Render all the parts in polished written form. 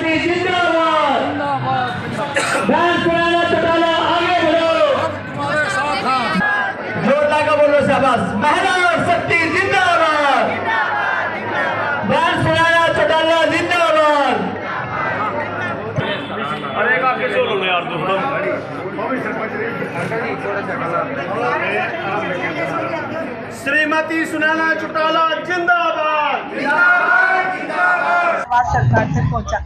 शक्ति जिंदाबाद। बहन सुनैना चौटाला आगे बढ़ो, तुम्हारे साथ हैं। जोर लगा बोलो शाबाश। महिला शक्ति जिंदाबाद, बहन सुनैना चौटाला जिंदाबाद। अरे का कैसे बोलो यार दोस्तों। श्रीमती सुनैना चौटाला जिंदाबाद। आवाज सरकार तक पहुंचा।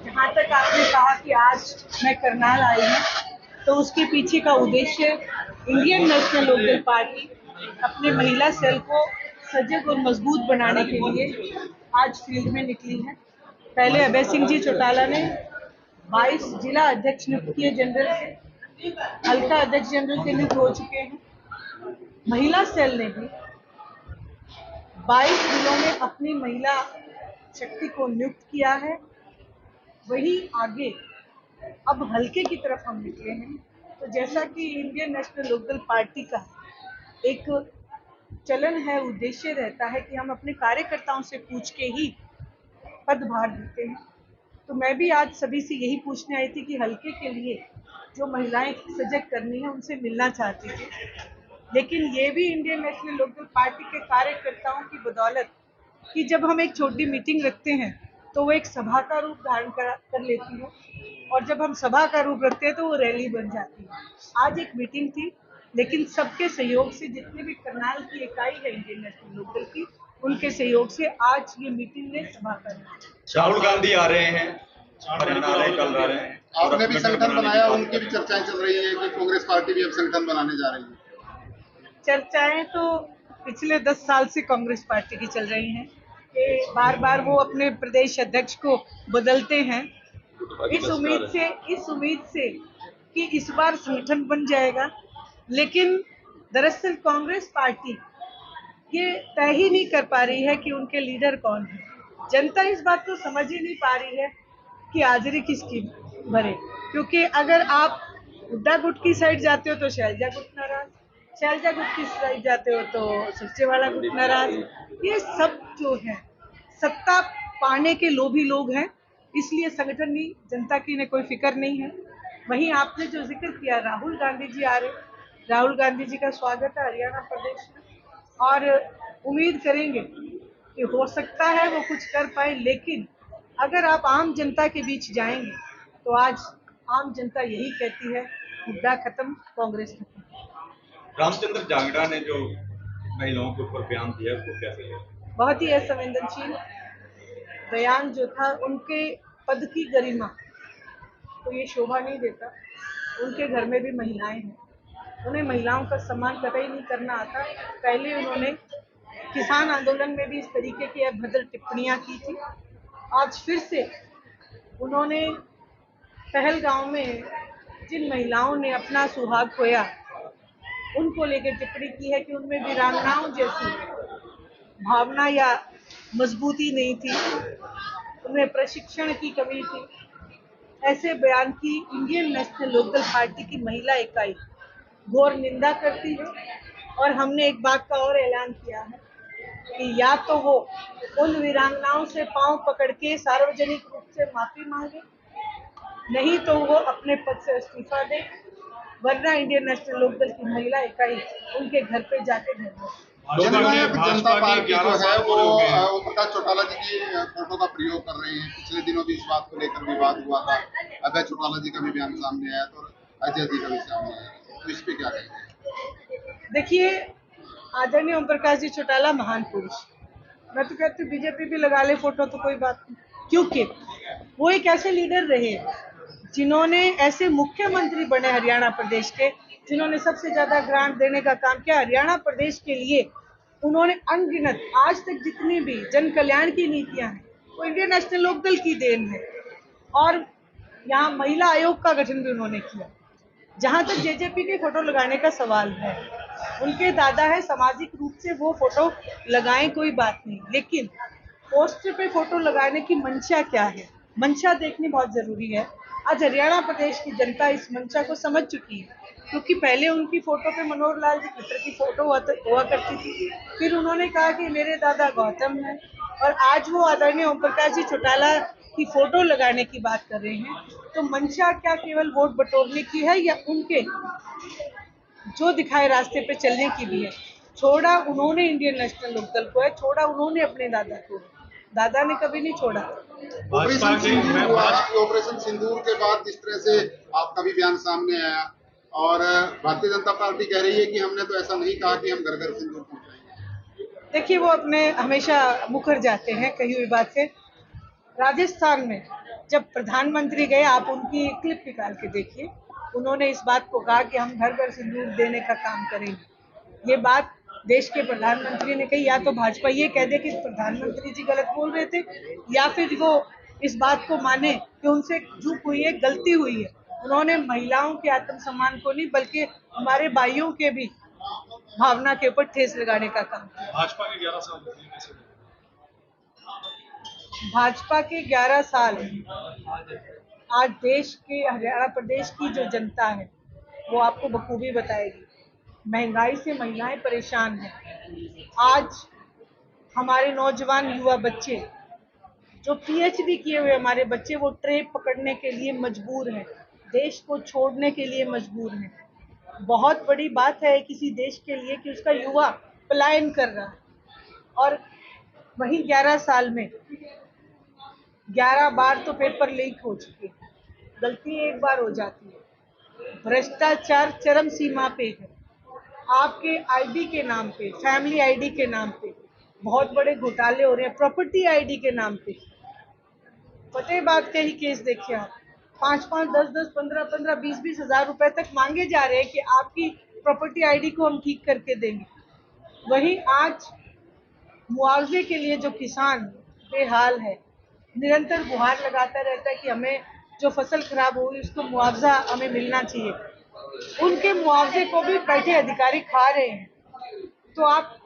जहाँ तक आपने कहा कि आज मैं करनाल आई हूँ, तो उसके पीछे का उद्देश्य इंडियन नेशनल लोकदल पार्टी अपने महिला सेल को सजग और मजबूत बनाने के लिए आज फील्ड में निकली है। पहले अभय सिंह जी चौटाला ने 22 जिला अध्यक्ष नियुक्त किए जनरल से, हल्का अध्यक्ष जनरल के नियुक्त हो चुके हैं। महिला सेल ने भी 22 जिलों में अपनी महिला शक्ति को नियुक्त किया है। वही आगे अब हल्के की तरफ हम निकले हैं। तो जैसा कि इंडियन नेशनल लोकदल पार्टी का एक चलन है, उद्देश्य रहता है कि हम अपने कार्यकर्ताओं से पूछ के ही पदभार देते हैं, तो मैं भी आज सभी से यही पूछने आई थी कि हल्के के लिए जो महिलाएं सजग करनी है उनसे मिलना चाहती थी। लेकिन ये भी इंडियन नेशनल लोकदल पार्टी के कार्यकर्ताओं की बदौलत कि जब हम एक छोटी मीटिंग रखते हैं तो वो एक सभा का रूप धारण कर लेती है, और जब हम सभा का रूप रखते हैं तो वो रैली बन जाती है। आज एक मीटिंग थी, लेकिन सबके सहयोग से, जितने भी करनाल की इकाई है इंडियन नेशनल लोकदल की, उनके सहयोग से आज ये मीटिंग ने सभा कर ली। राहुल गांधी आ रहे हैं, हरियाणा कल आ रहे हैं। आपने भी संगठन बनाया, उनकी भी चर्चाएं चल रही है कि कांग्रेस पार्टी भी अब संगठन बनाने जा रही है। चर्चाएं तो पिछले 10 साल से कांग्रेस पार्टी की चल रही हैं कि बार बार वो अपने प्रदेश अध्यक्ष को बदलते हैं, इस उम्मीद से कि इस बार संगठन बन जाएगा। लेकिन दरअसल कांग्रेस पार्टी ये तय ही नहीं कर पा रही है कि उनके लीडर कौन है। जनता इस बात को समझ ही नहीं पा रही है कि हाजिरी किसकी भरे, क्योंकि अगर आप हुड्डा गुट की साइड जाते हो तो शैलजा गुट नाराज, शैलजा गुट की साइड जाते हो तो सुरजेवाला गुट नाराज। ये सब जो है सत्ता पाने के लोभी लोग हैं, इसलिए संगठन की जनता की ने कोई फिक्र नहीं है। वहीं आपने जो जिक्र किया, राहुल गांधी जी आ रहे, राहुल गांधी जी का स्वागत है हरियाणा प्रदेश में, और उम्मीद करेंगे कि हो सकता है वो कुछ कर पाए। लेकिन अगर आप आम जनता के बीच जाएंगे तो आज आम जनता यही कहती है, हुड्डा खत्म, कांग्रेस खत्म। रामचंद्र जांगड़ा ने जो महिलाओं के ऊपर बयान दिया उसको कैसे लिया? बहुत ही असंवेदनशील बयान जो था, उनके पद की गरिमा तो ये शोभा नहीं देता। उनके घर में भी महिलाएं हैं, उन्हें महिलाओं का सम्मान कतई नहीं करना आता। पहले उन्होंने किसान आंदोलन में भी इस तरीके की अभद्र टिप्पणियां की थी। आज फिर से उन्होंने पहलगांव में जिन महिलाओं ने अपना सुहाग खोया उनको लेकर टिप्पणी की है कि उनमें वीरांगनाओं जैसी भावना या मजबूती नहीं थी, उनमें प्रशिक्षण की कमी थी। ऐसे बयान की इंडियन नेशनल लोकदल पार्टी की महिला इकाई घोर निंदा करती है, और हमने एक बात का और ऐलान किया है कि या तो वो उन वीरांगनाओं से पांव पकड़ के सार्वजनिक रूप से माफी मांगे, नहीं तो वो अपने पद से इस्तीफा दे, वरना इंडियन नेशनल लोकदल की महिला इकाई उनके घर पे जाके जनता पार्टी जो है वो प्रकाश चौटाला जी की फोटो का प्रयोग कर रहे हैं। पिछले दिनों भी इस बात को लेकर विवाद हुआ था। अभय चौटाला जी का भी बयान सामने आया तो अजय जी का भी सामने आया, तो इस पे क्या कहेंगे? देखिए, आदरणीय ओम प्रकाश जी चौटाला महान पुरुष, मैं तो कहती हूँ बीजेपी भी लगा ले फोटो तो कोई बात नहीं, क्योंकि वो एक ऐसे लीडर रहे जिन्होंने, ऐसे मुख्यमंत्री बने हरियाणा प्रदेश के, जिन्होंने सबसे ज्यादा ग्रांट देने का काम किया हरियाणा प्रदेश के लिए। उन्होंने अनगिनत आज तक जितनी भी जन कल्याण की नीतियां हैं वो इंडियन नेशनल लोकदल की देन है, और यहाँ महिला आयोग का गठन भी उन्होंने किया। जहां तक जेजेपी के फोटो लगाने का सवाल है, उनके दादा है, सामाजिक रूप से वो फोटो लगाएं, कोई बात नहीं, लेकिन पोस्टर पे फोटो लगाने की मंशा क्या है, मंशा देखनी बहुत जरूरी है। आज हरियाणा प्रदेश की जनता इस मंशा को समझ चुकी है, क्योंकि पहले उनकी फोटो पे मनोहर लाल जी खट्टर की फोटो हुआ करती थी, फिर उन्होंने कहा कि मेरे दादा गौतम है, और आज वो आदरणीय ओम प्रकाश जी चौटाला की फोटो लगाने की बात कर रहे हैं, तो मंशा क्या केवल वोट बटोरने की है या उनके जो दिखाए रास्ते पे चलने की भी है? छोड़ा उन्होंने इंडियन नेशनल लोकदल को है, छोड़ा उन्होंने अपने दादा को, दादा ने कभी नहीं छोड़ा। ऑपरेशन सिंदूर के बाद जिस तरह से आपका भी बयान सामने आया और भारतीय जनता पार्टी कह रही है कि हमने तो ऐसा नहीं कहा कि हम घर घर सिंदूर पहुंचाएंगे। देखिए, वो अपने हमेशा मुकर जाते हैं कही हुई बात से। राजस्थान में जब प्रधानमंत्री गए, आप उनकी क्लिप निकाल के देखिए, उन्होंने इस बात को कहा कि हम घर घर सिंदूर देने का काम करेंगे। ये बात देश के प्रधानमंत्री ने कही। या तो भाजपा ये कह दे कि प्रधानमंत्री जी गलत बोल रहे थे, या फिर वो इस बात को माने कि उनसे चूक हुई है, गलती हुई है। उन्होंने महिलाओं के आत्मसम्मान को नहीं बल्कि हमारे भाइयों के भी भावना के ऊपर ठेस लगाने का काम किया। भाजपा के 11 साल भाजपा के 11 साल आज देश के हरियाणा प्रदेश की जो जनता है वो आपको बखूबी बताएगी। महंगाई से महिलाएं परेशान हैं। आज हमारे नौजवान युवा बच्चे जो पीएचडी किए हुए हमारे बच्चे, वो ट्रे पकड़ने के लिए मजबूर हैं, देश को छोड़ने के लिए मजबूर हैं। बहुत बड़ी बात है किसी देश के लिए कि उसका युवा पलायन कर रहा है, और वही 11 साल में 11 बार तो पेपर लीक हो चुके हैं। गलती एक बार हो जाती है। भ्रष्टाचार चरम सीमा पे है। आपके आईडी के नाम पे, फैमिली आईडी के नाम पे बहुत बड़े घोटाले हो रहे हैं, प्रॉपर्टी आईडी के नाम पे। फतेहाबाद के ही केस देखिए आप, 5-5, 10-10, 15-15, 20-20 हजार रुपए तक मांगे जा रहे हैं कि आपकी प्रॉपर्टी आईडी को हम ठीक करके देंगे। वहीं आज मुआवजे के लिए जो किसान बेहाल है, निरंतर गुहार लगाता रहता है कि हमें जो फसल खराब हुई उसको मुआवजा हमें मिलना चाहिए, उनके मुआवजे को भी बैठे अधिकारी खा रहे हैं। तो आप,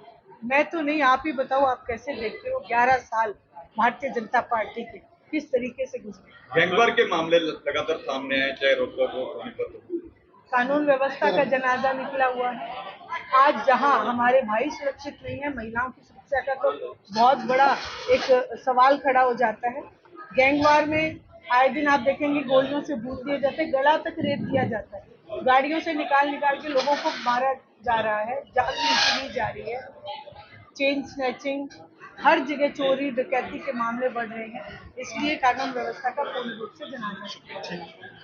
मैं तो नहीं, आप ही बताओ आप कैसे देखते हो 11 साल भारतीय जनता पार्टी के किस तरीके से गुजरे? गैंगवार के मामले लगातार सामने आए, चाहे रोको हो सोनीपत हो। कानून व्यवस्था का जनाजा निकला हुआ है। आज जहां हमारे भाई सुरक्षित नहीं है, महिलाओं की सुरक्षा का तो बहुत बड़ा एक सवाल खड़ा हो जाता है। गैंगवार में आए दिन आप देखेंगे गोलियों से भून दिए जाते हैं, गला तक रेत दिया जाता है, गाड़ियों से निकाल के लोगों को मारा जा रहा है, जान ली जा रही है, चेन स्नैचिंग, हर जगह चोरी डकैती के मामले बढ़ रहे हैं। इसलिए कानून व्यवस्था का पूर्ण रूप से जनाजा